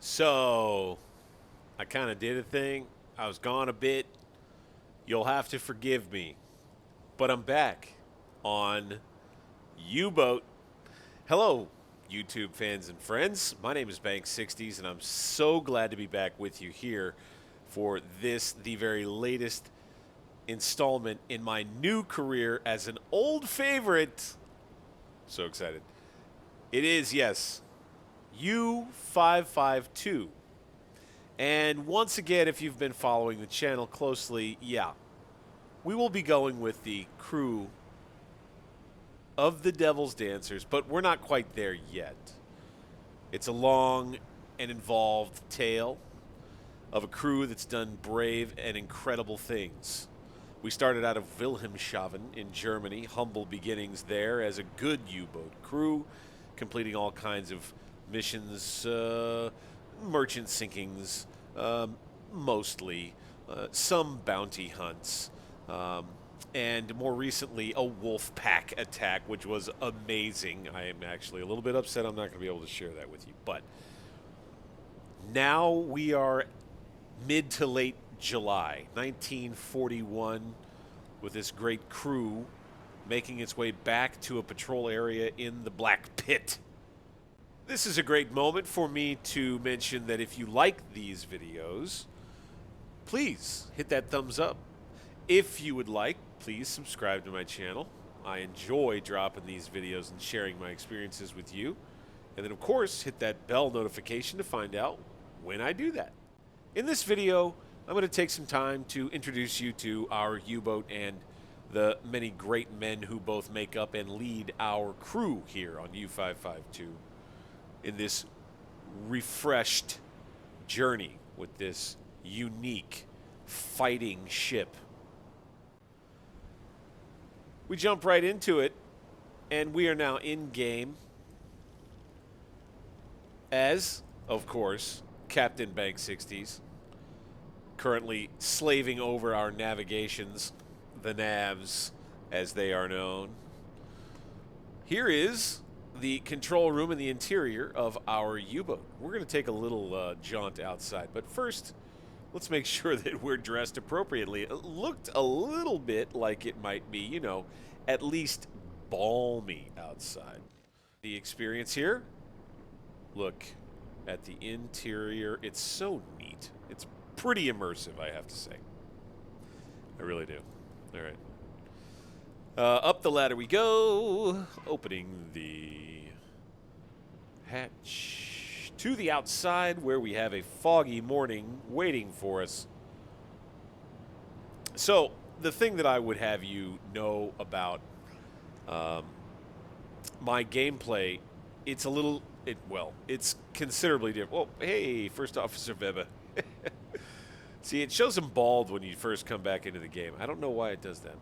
So, I kind of did a thing. I was gone a bit. You'll have to forgive me. But I'm back on U-boat. Hello, YouTube fans and friends. My name is Bank Sixdeis, and I'm so glad to be back with you here for this, the very latest installment in my new career as an old favorite. So excited. It is, yes, U-552. And once again, if you've been following the channel closely, yeah, we will be going with the crew of the Devil's Dancers, but we're not quite there yet. It's a long and involved tale of a crew that's done brave and incredible things. We started out of Wilhelmshaven in Germany, humble beginnings there as a good U-boat crew, completing all kinds of missions, merchant sinkings, mostly, some bounty hunts, and more recently a wolf pack attack, which was amazing. I am actually a little bit upset I'm not going to be able to share that with you. But now we are mid to late July 1941 with this great crew making its way back to a patrol area in the Black Pit. This is a great moment for me to mention that if you like these videos, please hit that thumbs up. If you would like, please subscribe to my channel. I enjoy dropping these videos and sharing my experiences with you. And then, of course, hit that bell notification to find out when I do that. In this video, I'm going to take some time to introduce you to our U-boat and the many great men who both make up and lead our crew here on U-552 in this refreshed journey with this unique fighting ship. We jump right into it, and we are now in game as, of course, Captain Bank Sixties, currently slaving over our navigations, the navs as they are known. Here is the control room in the interior of our U-boat. We're going to take a little jaunt outside, but first, let's make sure that we're dressed appropriately. It looked a little bit like it might be, you know, at least balmy outside. The experience here, look at the interior. It's so neat. It's pretty immersive, I have to say. I really do. All right. Up the ladder we go, opening the hatch to the outside where we have a foggy morning waiting for us. So, the thing that I would have you know about my gameplay, it's a little, it's considerably different. Oh, hey, First Officer Weber. See, it shows him bald when you first come back into the game. I don't know why it does that.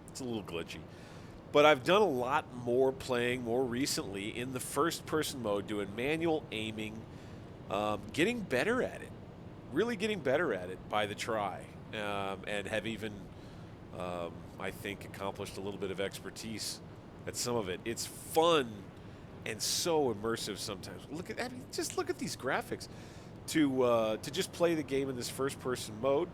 It's a little glitchy. But I've done a lot more playing more recently in the first-person mode, doing manual aiming, getting better at it. Really getting better at it by the try. And have even, I think, accomplished a little bit of expertise at some of it. It's fun and so immersive sometimes. Look at, I mean, just look at these graphics. To just play the game in this first-person mode,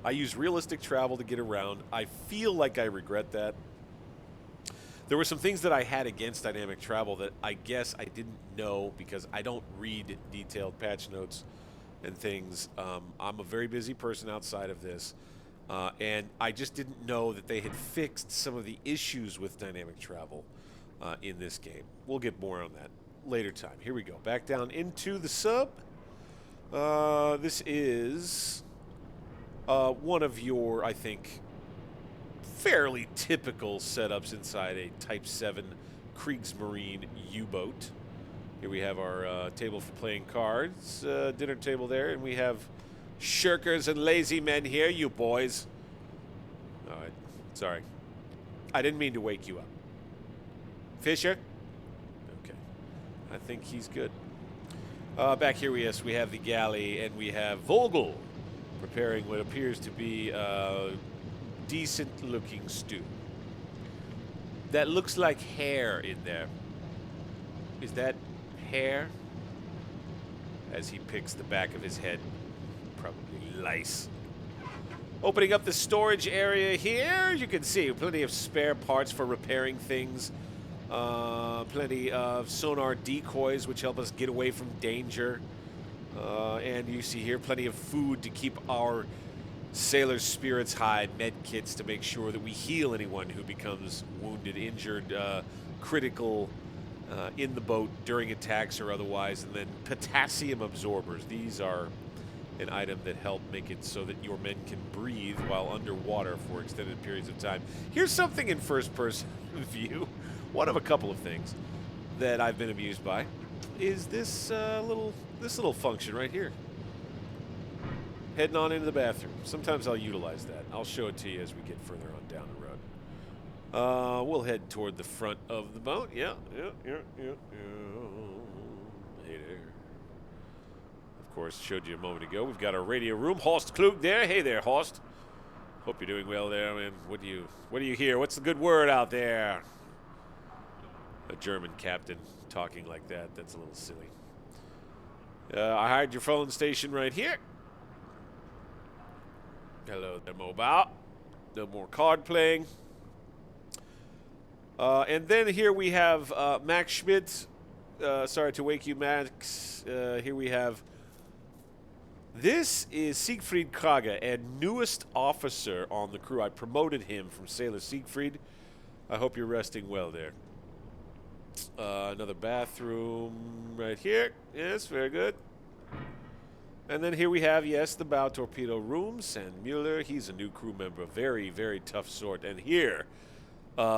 I use realistic travel to get around. I feel like I regret that. There were some things that I had against dynamic travel that I guess I didn't know because I don't read detailed patch notes and things. I'm a very busy person outside of this, and I just didn't know that they had fixed some of the issues with dynamic travel in this game. We'll get more on that later time. Here we go. Back down into the sub. This is one of your, I think, fairly typical setups inside a Type 7 Kriegsmarine U-boat. Here we have our table for playing cards, dinner table there, and we have shirkers and lazy men here, you boys. All right, sorry. I didn't mean to wake you up. Fisher? Okay. I think he's good. Back here, yes, we have the galley, and we have Vogel preparing what appears to be a decent-looking stew. That looks like hair in there. Is that hair as he picks the back of his head. Probably lice. Opening up the storage area here, you can see plenty of spare parts for repairing things. Plenty of sonar decoys, which help us get away from danger. And you see here plenty of food to keep our sailors' spirits high, med kits to make sure that we heal anyone who becomes wounded, injured, critical in the boat during attacks or otherwise, and then potassium absorbers. These are an item that help make it so that your men can breathe while underwater for extended periods of time. Here's something in first-person view. One of a couple of things that I've been amused by is this little function right here. Heading on into the bathroom. Sometimes I'll utilize that. I'll show it to you as we get further on down the road. We'll head toward the front of the boat. Yeah. Hey there. Of course, showed you a moment ago. We've got our radio room. Horst Klug there. Hey there, Horst. Hope you're doing well there, man. What do you hear? What's the good word out there? A German captain talking like that. That's a little silly. I hired your phone station right here. Hello there, mobile. No more card playing. And then here we have Max Schmidt. Sorry to wake you, Max. Here we have... This is Siegfried Krage, and newest officer on the crew. I promoted him from Sailor Siegfried. I hope you're resting well there. Another bathroom right here. Yes, very good. And then here we have, yes, the bow torpedo room. Sand Mueller, he's a new crew member. Very, very tough sort. And here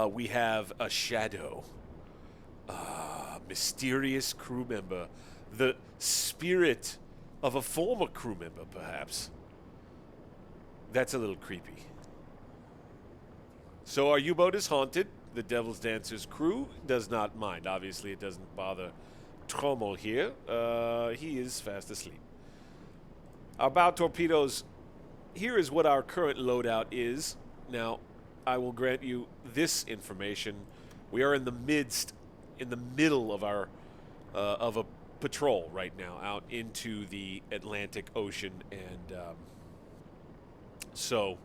we have a shadow. Mysterious crew member. The spirit of a former crew member, perhaps. That's a little creepy. So our U-boat is haunted. The Devil's Dancer's crew does not mind. Obviously, it doesn't bother Trommel here. He is fast asleep. Our bow torpedoes, here is what our current loadout is. Now, I will grant you this information. We are in the middle of our, of a patrol right now out into the Atlantic Ocean, and so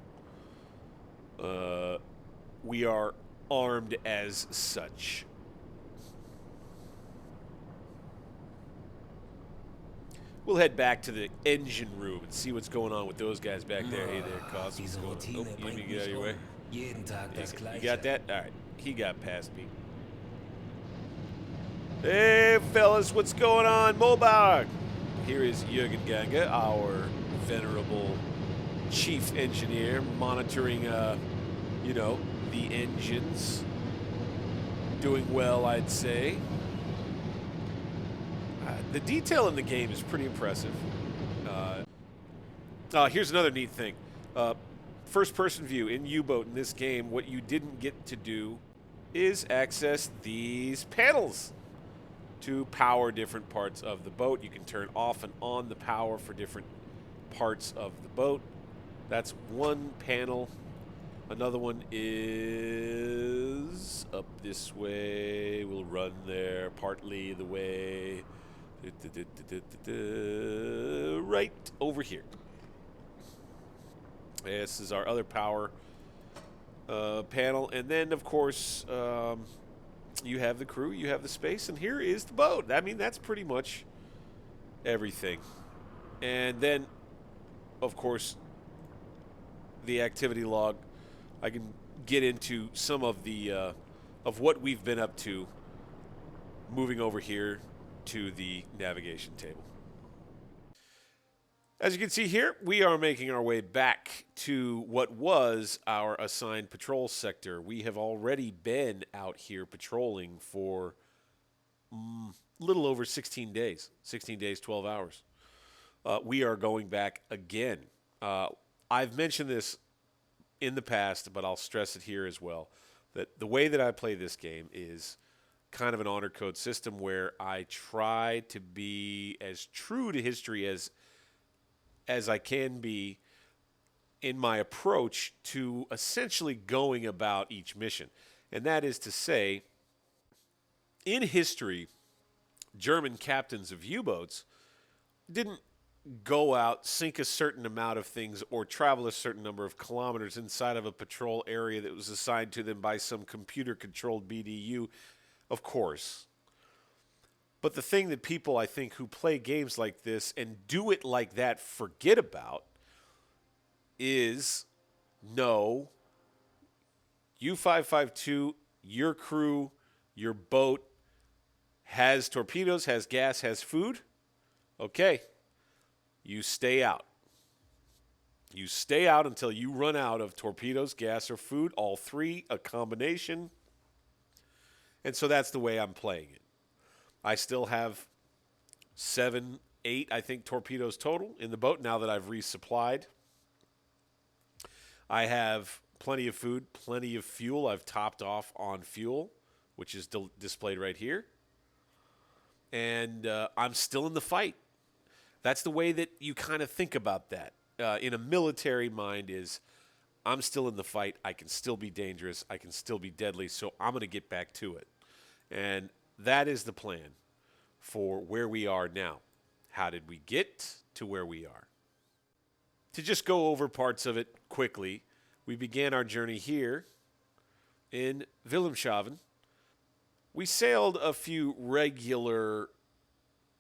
we are armed as such. We'll head back to the engine room and see what's going on with those guys back there. Hey there, Cos. What's going on? Oh, you need to get out of your way. You got that? All right. He got past me. Hey, fellas, what's going on? Mobile. Here is Jürgen Gange, our venerable chief engineer, monitoring, you know, the engines. Doing well, I'd say. The detail in the game is pretty impressive. Here's another neat thing. First-person view in U-boat in this game, what you didn't get to do is access these panels to power different parts of the boat. You can turn off and on the power for different parts of the boat. That's one panel. Another one is up this way. We'll run there partly the way. Right over here. This is our other power panel. And then, of course, you have the crew, you have the space, and here is the boat. I mean, that's pretty much everything. And then, of course, the activity log. I can get into some of the of what we've been up to moving over here to the navigation table. As you can see here, we are making our way back to what was our assigned patrol sector. We have already been out here patrolling for a little over 16 days. 16 days, 12 hours. We are going back again. I've mentioned this in the past, but I'll stress it here as well, that the way that I play this game is kind of an honor code system where I try to be as true to history as I can be in my approach to essentially going about each mission. And that is to say, in history, German captains of U-boats didn't go out, sink a certain amount of things, or travel a certain number of kilometers inside of a patrol area that was assigned to them by some computer-controlled BDU, of course. But the thing that people, I think, who play games like this and do it like that forget about is, no, U-552, your crew, your boat has torpedoes, has gas, has food. Okay. You stay out. You stay out until you run out of torpedoes, gas, or food, all three, a combination. And so that's the way I'm playing it. I still have 7, 8, I think, torpedoes total in the boat now that I've resupplied. I have plenty of food, plenty of fuel. I've topped off on fuel, which is displayed right here. And I'm still in the fight. That's the way that you kind of think about that. In a military mind is, I'm still in the fight. I can still be dangerous. I can still be deadly. So I'm going to get back to it. And that is the plan for where we are now. How did we get to where we are? To just go over parts of it quickly, we began our journey here in Wilhelmshaven. We sailed a few regular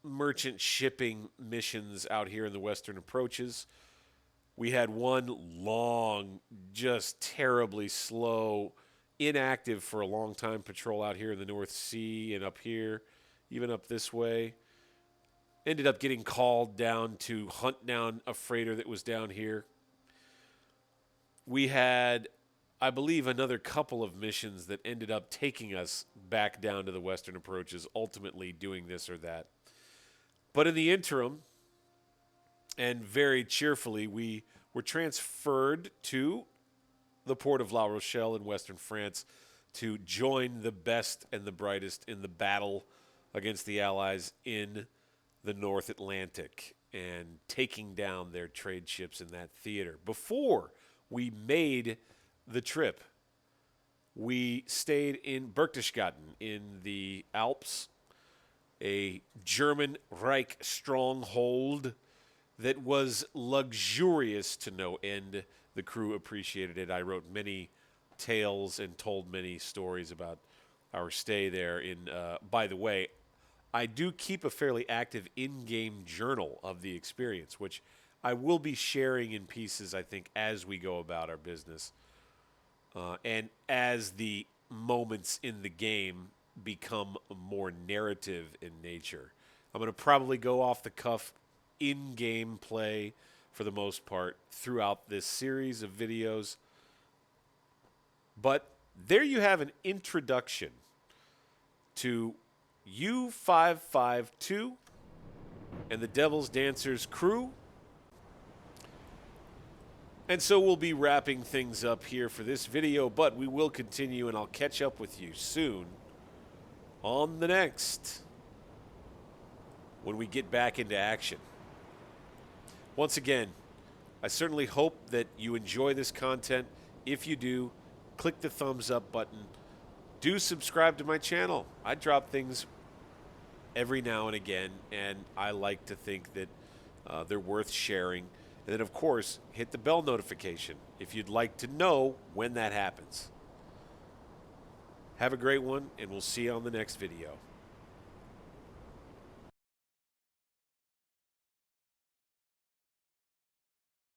merchant shipping missions out here in the western approaches. We had one long, just terribly slow, inactive for a long time patrol out here in the North Sea and up here, even up this way. Ended up getting called down to hunt down a freighter that was down here. We had, I believe, another couple of missions that ended up taking us back down to the western approaches, ultimately doing this or that. But in the interim, and very cheerfully, we were transferred to the port of La Rochelle in western France to join the best and the brightest in the battle against the Allies in the North Atlantic and taking down their trade ships in that theater. Before we made the trip, we stayed in Berchtesgaden in the Alps, a German Reich stronghold that was luxurious to no end. The crew appreciated it. I wrote many tales and told many stories about our stay there. By the way, I do keep a fairly active in-game journal of the experience, which I will be sharing in pieces, I think, as we go about our business. And as the moments in the game become more narrative in nature. I'm going to probably go off the cuff in-game play for the most part throughout this series of videos. But there you have an introduction to U-552 and the Devil's Dancers crew. And so we'll be wrapping things up here for this video, but we will continue, and I'll catch up with you soon on the next when we get back into action. Once again, I certainly hope that you enjoy this content. If you do, click the thumbs up button. Do subscribe to my channel. I drop things every now and again, and I like to think that they're worth sharing. And then, of course, hit the bell notification if you'd like to know when that happens. Have a great one, and we'll see you on the next video.